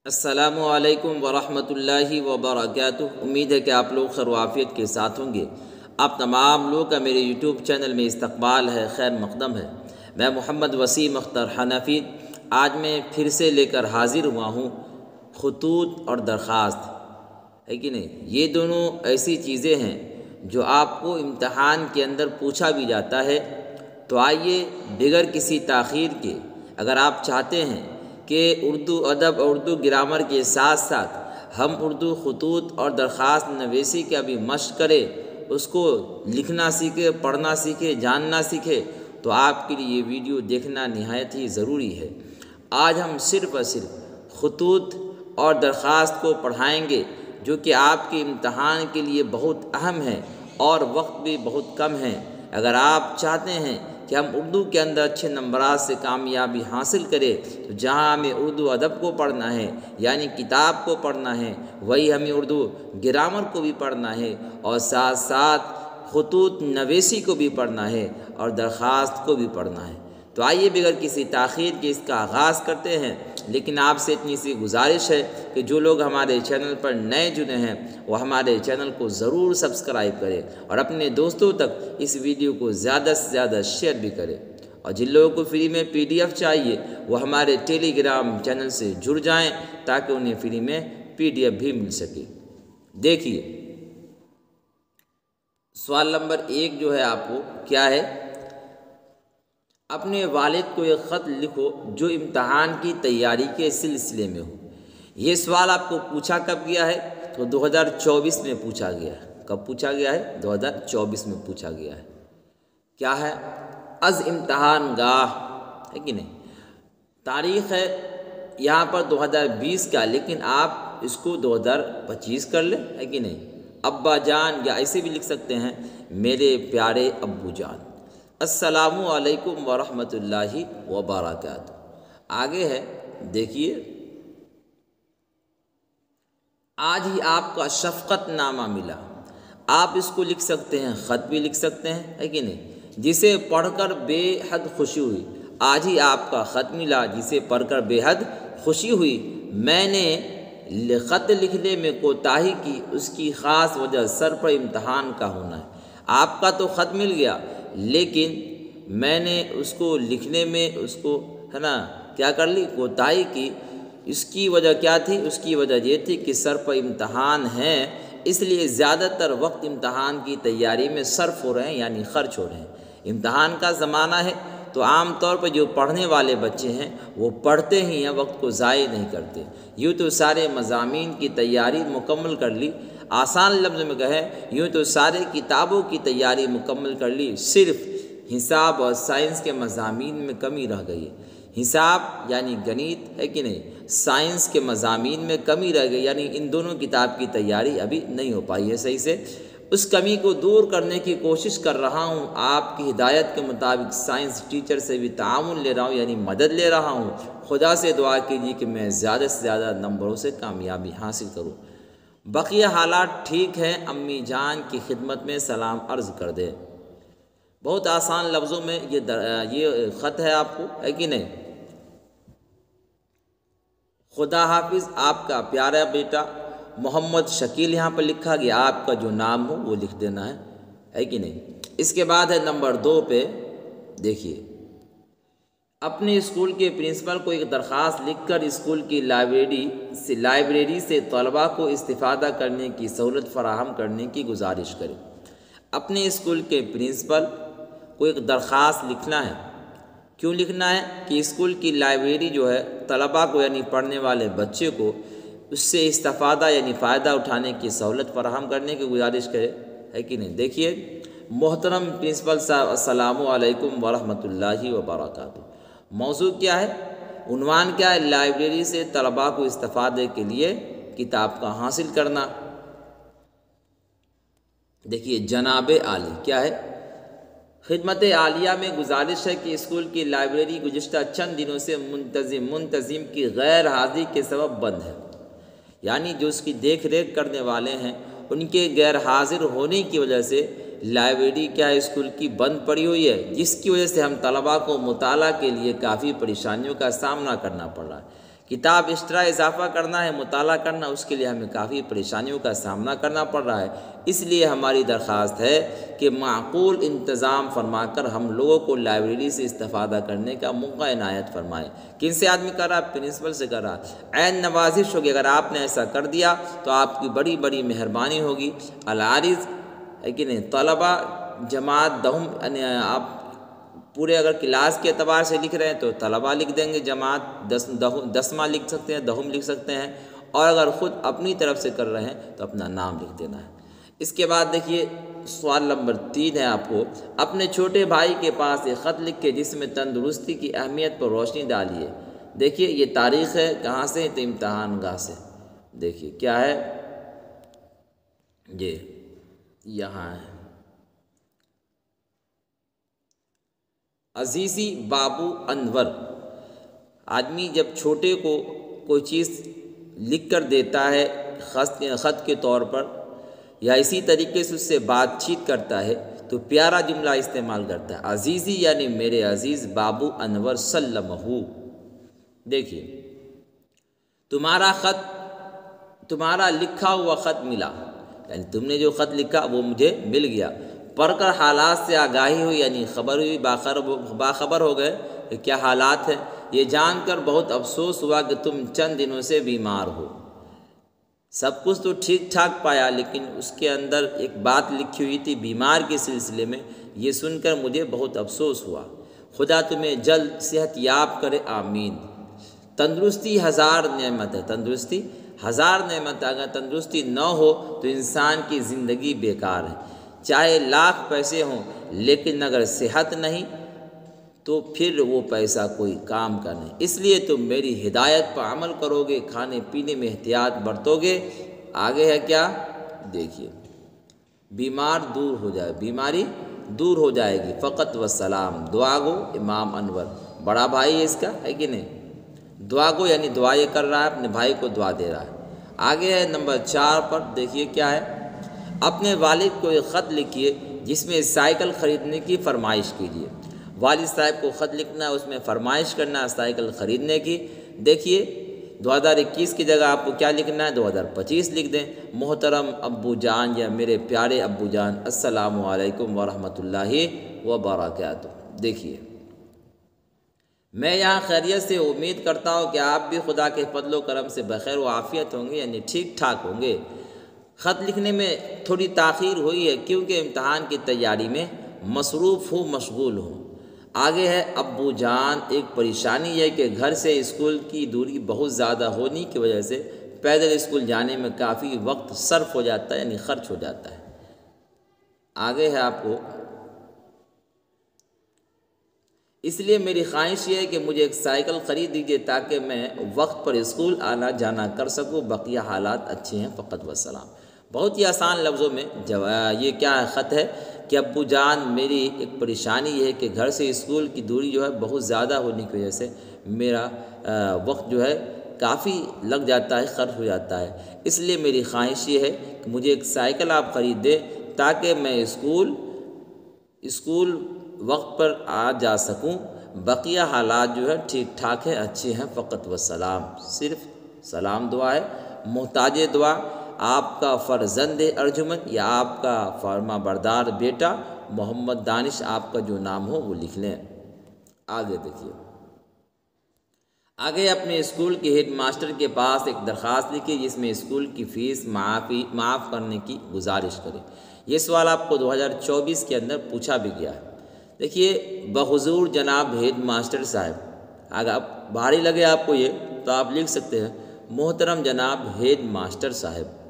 السلام علیکم ورحمۃ اللہ وبرکاتہ۔ امید ہے کہ آپ لوگ خیر و عافیت کے ساتھ ہوں گے۔ آپ تمام لوگ کا میرے یوٹیوب چینل میں استقبال ہے، خیر مقدم ہے۔ میں محمد وسیم اختر حنفی آج میں پھر سے لے کر حاضر ہوا ہوں خطوط اور درخواست، ہے کہ نہیں؟ یہ دونوں ایسی چیزیں ہیں جو آپ کو امتحان کے اندر پوچھا بھی جاتا ہے۔ تو آئیے بغیر کسی تاخیر کے، اگر آپ چاہتے ہیں کہ اردو ادب اور اردو گرامر کے ساتھ ساتھ ہم اردو خطوط اور درخواست نویسی کا بھی مشق کریں، اس کو لکھنا سیکھے، پڑھنا سیکھے، جاننا سیکھے، تو آپ کے لیے یہ ویڈیو دیکھنا نہایت ہی ضروری ہے۔ آج ہم صرف اور صرف خطوط اور درخواست کو پڑھائیں گے، جو کہ آپ کے امتحان کے لیے بہت اہم ہے اور وقت بھی بہت کم ہے۔ اگر آپ چاہتے ہیں کہ ہم اردو کے اندر اچھے نمبرات سے کامیابی حاصل کریں، تو جہاں ہمیں اردو ادب کو پڑھنا ہے، یعنی کتاب کو پڑھنا ہے، وہی ہمیں اردو گرامر کو بھی پڑھنا ہے، اور ساتھ ساتھ خطوط نویسی کو بھی پڑھنا ہے اور درخواست کو بھی پڑھنا ہے۔ تو آئیے بغیر کسی تاخیر کے اس کا آغاز کرتے ہیں۔ لیکن آپ سے اتنی سی گزارش ہے کہ جو لوگ ہمارے چینل پر نئے جڑے ہیں وہ ہمارے چینل کو ضرور سبسکرائب کریں اور اپنے دوستوں تک اس ویڈیو کو زیادہ سے زیادہ شیئر بھی کریں۔ اور جن لوگوں کو فری میں PDF چاہیے وہ ہمارے ٹیلی گرام چینل سے جڑ جائیں تاکہ انہیں فری میں PDF بھی مل سکے۔ دیکھیے سوال نمبر 1 جو ہے آپ کو کیا ہے؟ اپنے والد کو ایک خط لکھو جو امتحان کی تیاری کے سلسلے میں ہو۔ یہ سوال آپ کو پوچھا کب گیا ہے؟ تو 2024 میں پوچھا گیا ہے۔ کب پوچھا گیا ہے؟ 2024 میں پوچھا گیا ہے۔ کیا ہے؟ از امتحان گاہ، ہے کہ نہیں؟ تاریخ ہے یہاں پر 2020 کا، لیکن آپ اس کو 2025 کر لیں، ہے کہ نہیں؟ ابا جان، یا ایسے بھی لکھ سکتے ہیں میرے پیارے ابو جان۔ السلام علیکم ورحمۃ اللہ وبرکاتہ۔ آگے ہے، دیکھیے، آج ہی آپ کا شفقت نامہ ملا۔ آپ اس کو لکھ سکتے ہیں، خط بھی لکھ سکتے ہیں، ہے کہ نہیں؟ جسے پڑھ کر بے حد خوشی ہوئی۔ آج ہی آپ کا خط ملا جسے پڑھ کر بے حد خوشی ہوئی۔ میں نے خط لکھنے میں کوتاہی کی، اس کی خاص وجہ سر پر امتحان کا ہونا ہے۔ آپ کا تو خط مل گیا، لیکن میں نے اس کو لکھنے میں اس کو کیا کر لی؟ کوتاہی کی۔ اس کی وجہ کیا تھی؟ اس کی وجہ یہ تھی کہ سر پر امتحان ہے، اس لیے زیادہ تر وقت امتحان کی تیاری میں صرف ہو رہے ہیں، یعنی خرچ ہو رہے ہیں۔ امتحان کا زمانہ ہے تو عام طور پر جو پڑھنے والے بچے ہیں وہ پڑھتے ہی ہیں، وقت کو ضائع نہیں کرتے۔ یوں تو سارے مضامین کی تیاری مکمل کر لی، آسان لفظ میں کہیں یوں تو سارے کتابوں کی تیاری مکمل کر لی، صرف حساب اور سائنس کے مضامین میں کمی رہ گئی ہے۔ حساب یعنی گنیت، ہے کہ نہیں؟ سائنس کے مضامین میں کمی رہ گئی، یعنی ان دونوں کتاب کی تیاری ابھی نہیں ہو پائی ہے صحیح سے۔ اس کمی کو دور کرنے کی کوشش کر رہا ہوں۔ آپ کی ہدایت کے مطابق سائنس ٹیچر سے بھی تعاون لے رہا ہوں، یعنی مدد لے رہا ہوں۔ خدا سے دعا کیجیے کہ میں زیادہ سے زیادہ نمبروں سے کامیابی حاصل کروں۔ بقیہ حالات ٹھیک ہیں، امی جان کی خدمت میں سلام عرض کر دے۔ بہت آسان لفظوں میں یہ خط ہے آپ کو، ہے کہ نہیں؟ خدا حافظ، آپ کا پیارا بیٹا محمد شکیل یہاں پر لکھا گیا، آپ کا جو نام ہو وہ لکھ دینا ہے کہ نہیں؟ اس کے بعد ہے نمبر 2 پہ، دیکھیے، اپنے اسکول کے پرنسپل کو ایک درخواست لکھ کر اسکول کی لائبریری سے طلباء کو استفادہ کرنے کی سہولت فراہم کرنے کی گزارش کریں۔ اپنے اسکول کے پرنسپل کو ایک درخواست لکھنا ہے۔ کیوں لکھنا ہے؟ کہ اسکول کی لائبریری جو ہے طلباء کو، یعنی پڑھنے والے بچے کو، اس سے استفادہ یعنی فائدہ اٹھانے کی سہولت فراہم کرنے کی گزارش کرے، ہے کہ نہیں؟ دیکھیے، محترم پرنسپل صاحب، السلام علیکم ورحمۃ اللہ وبرکاتہ۔ موضوع کیا ہے؟ عنوان کیا ہے؟ لائبریری سے طلباء کو استفادے کے لیے کتاب کا حاصل کرنا۔ دیکھیے، جناب عالی کیا ہے؟ خدمت عالیہ میں گزارش ہے کہ اسکول کی لائبریری گزشتہ چند دنوں سے منتظم کی غیر حاضری کے سبب بند ہے، یعنی جو اس کی دیکھ ریکھ کرنے والے ہیں ان کے غیر حاضر ہونے کی وجہ سے لائبریری کیا ہے اسکول کی بند پڑی ہوئی ہے، جس کی وجہ سے ہم طلباء کو مطالعہ کے لیے کافی پریشانیوں کا سامنا کرنا پڑ رہا ہے۔ کتاب ایکسٹرا اضافہ کرنا ہے، مطالعہ کرنا، اس کے لیے ہمیں کافی پریشانیوں کا سامنا کرنا پڑ رہا ہے۔ اس لیے ہماری درخواست ہے کہ معقول انتظام فرما کر ہم لوگوں کو لائبریری سے استفادہ کرنے کا موقع عنایت فرمائیں۔ کن سے آدمی کر رہا ہے؟ پرنسپل سے کر رہا ہے۔ عین نوازش ہوگی، اگر آپ نے ایسا کر دیا تو آپ کی بڑی بڑی مہربانی ہوگی۔ العارض ہے کہ نہیں، طلبہ جماعت دہم، یعنی آپ پورے اگر کلاس کے اعتبار سے لکھ رہے ہیں تو طلبہ لکھ دیں گے، جماعت دسواں لکھ سکتے ہیں، دہم لکھ سکتے ہیں، اور اگر خود اپنی طرف سے کر رہے ہیں تو اپنا نام لکھ دینا ہے۔ اس کے بعد دیکھیے سوال نمبر 3 ہے، آپ کو اپنے چھوٹے بھائی کے پاس ایک خط لکھ کے جس میں تندرستی کی اہمیت پر روشنی ڈالیے۔ دیکھیے یہ تاریخ ہے، کہاں سے؟ تو امتحان گاہ سے۔ دیکھیے کیا ہے یہ، یہاں ہے، عزیزی بابو انور۔ آدمی جب چھوٹے کو کوئی چیز لکھ کر دیتا ہے خط کے طور پر، یا اسی طریقے سے اس سے بات چیت کرتا ہے تو پیارا جملہ استعمال کرتا ہے، عزیزی یعنی میرے عزیز بابو انور سلمہ۔ دیکھیے تمہارا لکھا ہوا خط ملا، یعنی تم نے جو خط لکھا وہ مجھے مل گیا۔ پڑھ کر حالات سے آگاہی ہوئی، یعنی خبر ہوئی، باخبر ہو گئے کہ کیا حالات ہیں۔ یہ جان کر بہت افسوس ہوا کہ تم چند دنوں سے بیمار ہو۔ سب کچھ تو ٹھیک ٹھاک پایا، لیکن اس کے اندر ایک بات لکھی ہوئی تھی بیمار کے سلسلے میں، یہ سن کر مجھے بہت افسوس ہوا۔ خدا تمہیں جلد صحت یاب کرے، آمین۔ تندرستی ہزار نعمت ہے، تندرستی ہزار نعمت ہے۔ اگر تندرستی نہ ہو تو انسان کی زندگی بیکار ہے۔ چاہے لاکھ پیسے ہوں لیکن اگر صحت نہیں تو پھر وہ پیسہ کوئی کام کا نہیں۔ اس لیے تم میری ہدایت پر عمل کرو گے، کھانے پینے میں احتیاط برتو گے۔ آگے ہے کیا؟ دیکھیے بیمار دور ہو جائے، بیماری دور ہو جائے گی، فقط وسلام۔ دعا گو امام انور، بڑا بھائی ہے اس کا، ہے کہ نہیں؟ دعا گو یعنی دعا یہ کر رہا ہے، اپنے بھائی کو دعا دے رہا ہے۔ آگے ہے نمبر 4 پر، دیکھیے کیا ہے، اپنے والد کو ایک خط لکھیے جس میں سائیکل خریدنے کی فرمائش کیجیے۔ والد صاحب کو خط لکھنا ہے، اس میں فرمائش کرنا ہے سائیکل خریدنے کی۔ دیکھیے 2021 کی جگہ آپ کو کیا لکھنا ہے؟ 2025 لکھ دیں۔ محترم ابو جان یا میرے پیارے ابو جان، السلام علیکم ورحمۃ اللہ وبرکاتہ۔ دیکھیے میں یہاں خیریت سے امید کرتا ہوں کہ آپ بھی خدا کے فضل و کرم سے بخیر و عافیت ہوں گے، یعنی ٹھیک ٹھاک ہوں گے۔ خط لکھنے میں تھوڑی تاخیر ہوئی ہے کیونکہ امتحان کی تیاری میں مصروف ہوں، مشغول ہوں۔ آگے ہے ابو جان، ایک پریشانی ہے کہ گھر سے اسکول کی دوری بہت زیادہ ہونے کی وجہ سے پیدل اسکول جانے میں کافی وقت صرف ہو جاتا ہے، یعنی خرچ ہو جاتا ہے۔ آگے ہے آپ کو، اس لیے میری خواہش یہ ہے کہ مجھے ایک سائیکل خرید دیجیے تاکہ میں وقت پر اسکول آنا جانا کر سکوں، بقیہ حالات اچھے ہیں، فقط وسلام۔ بہت ہی آسان لفظوں میں یہ کیا خط ہے کہ ابو جان میری ایک پریشانی یہ ہے کہ گھر سے اسکول کی دوری جو ہے بہت زیادہ ہونے کی وجہ سے میرا وقت جو ہے کافی لگ جاتا ہے، خرچ ہو جاتا ہے۔ اس لیے میری خواہش یہ ہے کہ مجھے ایک سائیکل آپ خرید دیں تاکہ میں اسکول وقت پر آ جا سکوں، بقیہ حالات جو ہے ٹھیک ٹھاک ہیں، اچھے ہیں، فقط وسلام۔ صرف سلام دعا ہے، محتاج دعا آپ کا فرزند ارجمند یا آپ کا فرما بردار بیٹا محمد دانش، آپ کا جو نام ہو وہ لکھ لیں۔ آگے دیکھیے، آگے اپنے اسکول کے ہیڈ ماسٹر کے پاس ایک درخواست لکھیے جس میں اسکول کی فیس معاف کرنے کی گزارش کرے۔ یہ سوال آپ کو 2024 کے اندر پوچھا بھی گیا ہے۔ دیکھیے بحضور جناب ہیڈ ماسٹر صاحب، اگر بھاری لگے آپ کو یہ تو آپ لکھ سکتے ہیں محترم جناب ہیڈ ماسٹر صاحب۔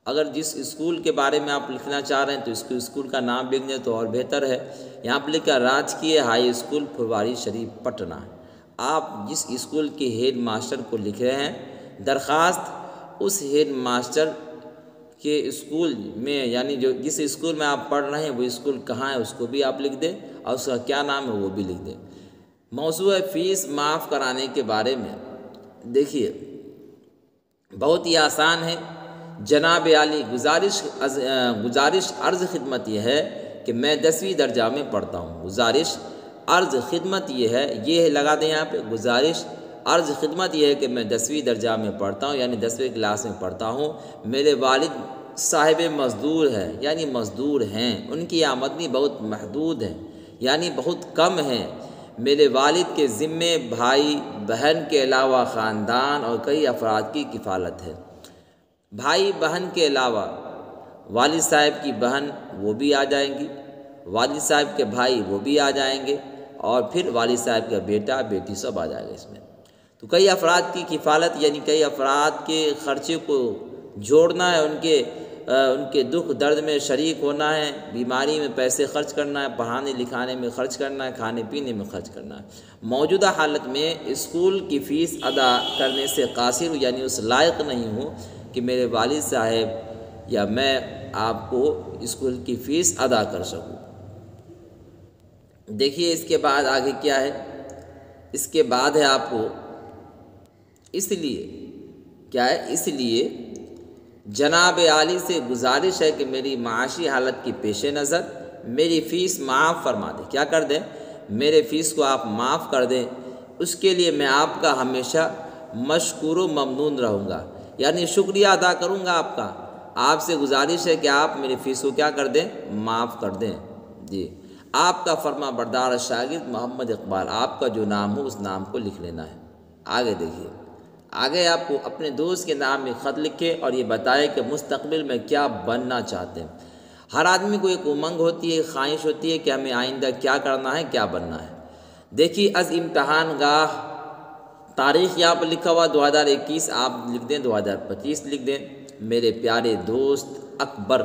اگر جس اسکول کے بارے میں آپ لکھنا چاہ رہے ہیں تو اس کو اسکول کا نام لکھ دیں تو اور بہتر ہے۔ یہاں پہ لکھا راجکیہ ہائی اسکول پھلواری شریف پٹنہ۔ آپ جس اسکول کے ہیڈ ماسٹر کو لکھ رہے ہیں درخواست، اس ہیڈ ماسٹر کے اسکول میں، یعنی جس اسکول میں آپ پڑھ رہے ہیں وہ اسکول کہاں ہے اس کو بھی آپ لکھ دیں اور اس کا کیا نام ہے وہ بھی لکھ دیں۔ موضوع فیس معاف کرانے کے بارے میں دیکھیے بہت ہی آسان ہے۔ جناب عالی گزارش عرض خدمت یہ ہے کہ میں 10ویں درجہ میں پڑھتا ہوں۔ گزارش عرض خدمت یہ ہے، یہ لگا دیں یہاں پہ، گزارش عرض خدمت یہ ہے کہ میں 10ویں درجہ میں پڑھتا ہوں، یعنی 10ویں کلاس میں پڑھتا ہوں۔ میرے والد صاحب مزدور ہے، یعنی مزدور ہیں، ان کی آمدنی بہت محدود ہے، یعنی بہت کم ہے۔ میرے والد کے ذمے بھائی بہن کے علاوہ خاندان اور کئی افراد کی کفالت ہے۔ بھائی بہن کے علاوہ والد صاحب کی بہن وہ بھی آ جائیں گی، والد صاحب کے بھائی وہ بھی آ جائیں گے، اور پھر والد صاحب کا بیٹا بیٹی سب آ جائے گا اس میں۔ تو کئی افراد کی کفالت یعنی کئی افراد کے خرچے کو جوڑنا ہے، ان کے دکھ درد میں شریک ہونا ہے، بیماری میں پیسے خرچ کرنا ہے، پڑھانے لکھانے میں خرچ کرنا ہے، کھانے پینے میں خرچ کرنا ہے۔ موجودہ حالت میں اسکول کی فیس ادا کرنے سے قاصر ہوں، یعنی اس لائق نہیں ہوں کہ میرے والد صاحب یا میں آپ کو اسکول کی فیس ادا کر سکوں۔ دیکھیے اس کے بعد آگے کیا ہے، اس کے بعد ہے آپ کو اس لیے جناب عالی سے گزارش ہے کہ میری معاشی حالت کی پیش نظر میری فیس معاف فرما دیں۔ کیا کر دیں؟ میرے فیس کو آپ معاف کر دیں، اس کے لیے میں آپ کا ہمیشہ مشکور و ممنون رہوں گا، یعنی شکریہ ادا کروں گا آپ کا۔ آپ سے گزارش ہے کہ آپ میری فیس کو کیا کر دیں؟ معاف کر دیں۔ جی، آپ کا فرما بردار شاگرد محمد اقبال، آپ کا جو نام ہو اس نام کو لکھ لینا ہے۔ آگے دیکھیے، آگے آپ کو اپنے دوست کے نام میں خط لکھے اور یہ بتائے کہ مستقبل میں کیا بننا چاہتے ہیں۔ ہر آدمی کو ایک امنگ ہوتی ہے، ایک خواہش ہوتی ہے کہ ہمیں آئندہ کیا کرنا ہے، کیا بننا ہے۔ دیکھیے از امتحان گاہ تاریخ یہاں پر لکھا ہوا 2021، آپ لکھ دیں 2025 لکھ دیں۔ میرے پیارے دوست اکبر،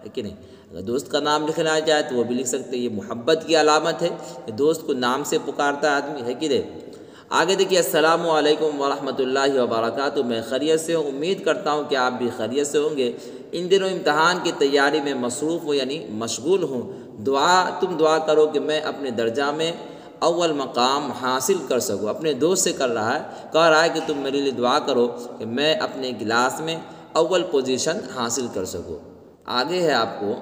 ہے کہ نہیں؟ اگر دوست کا نام لکھنا چاہے تو وہ بھی لکھ سکتے ہیں، یہ محبت کی علامت ہے کہ دوست کو نام سے پکارتا ہے آدمی، ہے کہ نہیں؟ آگے دیکھیے، السلام علیکم ورحمۃ اللہ وبرکاتہ، میں خیریت سے ہوں، امید کرتا ہوں کہ آپ بھی خیریت سے ہوں گے۔ ان دنوں امتحان کی تیاری میں مصروف ہوں، یعنی مشغول ہوں۔ تم دعا کرو کہ میں اپنے درجہ میں اول مقام حاصل کر سکوں۔ اپنے دوست سے کہہ رہا ہے کہ تم میرے لیے دعا کرو کہ میں اپنے کلاس میں اول پوزیشن حاصل کر سکوں۔ آگے ہے آپ کو،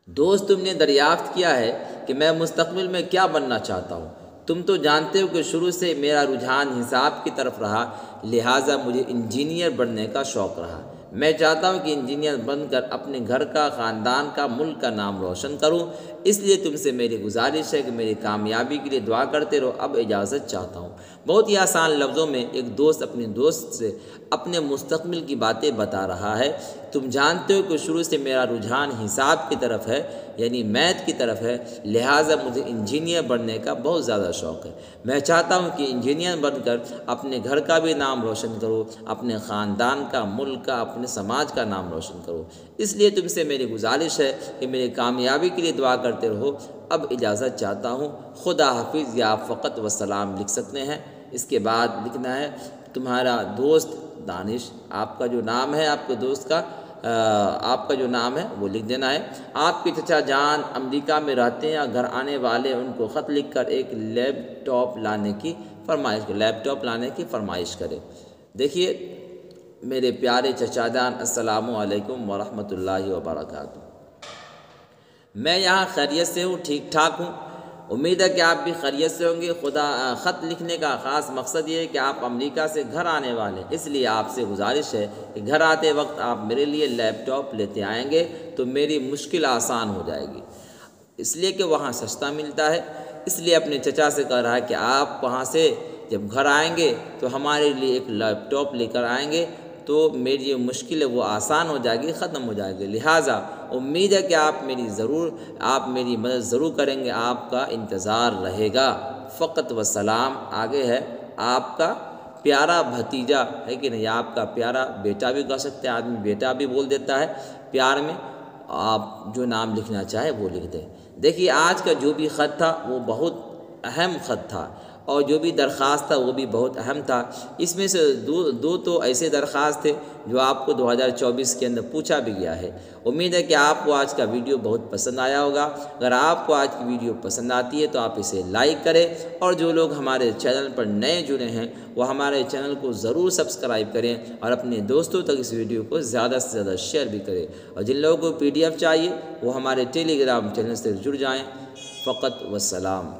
دوست تم نے دریافت کیا ہے کہ میں مستقبل میں کیا بننا چاہتا ہوں۔ تم تو جانتے ہو کہ شروع سے میرا رجحان حساب کی طرف رہا، لہٰذا مجھے انجینئر بننے کا شوق رہا۔ میں چاہتا ہوں کہ انجینئر بن کر اپنے گھر کا، خاندان کا، ملک کا نام روشن کروں۔ اس لیے تم سے میری گزارش ہے کہ میری کامیابی کے لیے دعا کرتے رہو۔ اب اجازت چاہتا ہوں۔ بہت ہی آسان لفظوں میں ایک دوست اپنے دوست سے اپنے مستقبل کی باتیں بتا رہا ہے۔ تم جانتے ہو کہ شروع سے میرا رجحان حساب کی طرف ہے، یعنی میتھ کی طرف ہے، لہٰذا مجھے انجینئر بننے کا بہت زیادہ شوق ہے۔ میں چاہتا ہوں کہ انجینئر بن کر اپنے گھر کا بھی نام روشن کروں، اپنے خاندان کا، ملک کا، اپنے سماج کا نام روشن کروں۔ اس لیے تم سے میری گزارش ہے کہ میری کامیابی کے لیے دعا کرتے رہو۔ اب اجازت چاہتا ہوں، خدا حافظ، یا آپ فقط وسلام لکھ سکتے ہیں۔ اس کے بعد لکھنا ہے تمہارا دوست دانش، آپ کا جو نام ہے، آپ کے دوست کا آپ کا جو نام ہے وہ لکھ دینا ہے۔ آپ کے چچا جان امریکہ میں رہتے ہیں، گھر آنے والے ان کو خط لکھ کر ایک لیپ ٹاپ لانے کی فرمائش کرے۔ دیکھیے میرے پیارے چچا جان، السلام علیکم ورحمۃ اللہ وبرکاتہ۔ میں یہاں خیریت سے ہوں، ٹھیک ٹھاک ہوں، امید ہے کہ آپ بھی خیریت سے ہوں گے۔ خط لکھنے کا خاص مقصد یہ ہے کہ آپ امریکہ سے گھر آنے والے، اس لیے آپ سے گزارش ہے کہ گھر آتے وقت آپ میرے لیے لیپ ٹاپ لیتے آئیں گے تو میری مشکل آسان ہو جائے گی، اس لیے کہ وہاں سستا ملتا ہے۔ اس لیے اپنے چچا سے کہہ رہا ہے کہ آپ وہاں سے جب گھر آئیں گے تو ہمارے لیے ایک لیپ ٹاپ لے کر آئیں گے تو میری جو مشکل ہے وہ آسان ہو جائے گی، ختم ہو جائے گی۔ لہٰذا امید ہے کہ آپ میری مدد ضرور کریں گے، آپ کا انتظار رہے گا۔ فقط و سلام۔ آگے ہے آپ کا پیارا بھتیجا، ہے کہ نہیں؟ آپ کا پیارا بیٹا بھی کہہ سکتے ہیں، آدمی بیٹا بھی بول دیتا ہے پیار میں۔ آپ جو نام لکھنا چاہے وہ لکھ دیں۔ دیکھیے آج کا جو بھی خط تھا وہ بہت اہم خط تھا، اور جو بھی درخواست تھا وہ بھی بہت اہم تھا۔ اس میں سے دو تو ایسے درخواست تھے جو آپ کو 2024 کے اندر پوچھا بھی گیا ہے۔ امید ہے کہ آپ کو آج کا ویڈیو بہت پسند آیا ہوگا۔ اگر آپ کو آج کی ویڈیو پسند آتی ہے تو آپ اسے لائک کریں، اور جو لوگ ہمارے چینل پر نئے جڑے ہیں وہ ہمارے چینل کو ضرور سبسکرائب کریں، اور اپنے دوستوں تک اس ویڈیو کو زیادہ سے زیادہ شیئر بھی کریں۔ اور جن لوگوں کو PDF چاہیے وہ ہمارے ٹیلی گرام چینل سے جڑ جائیں۔ فقط والسلام۔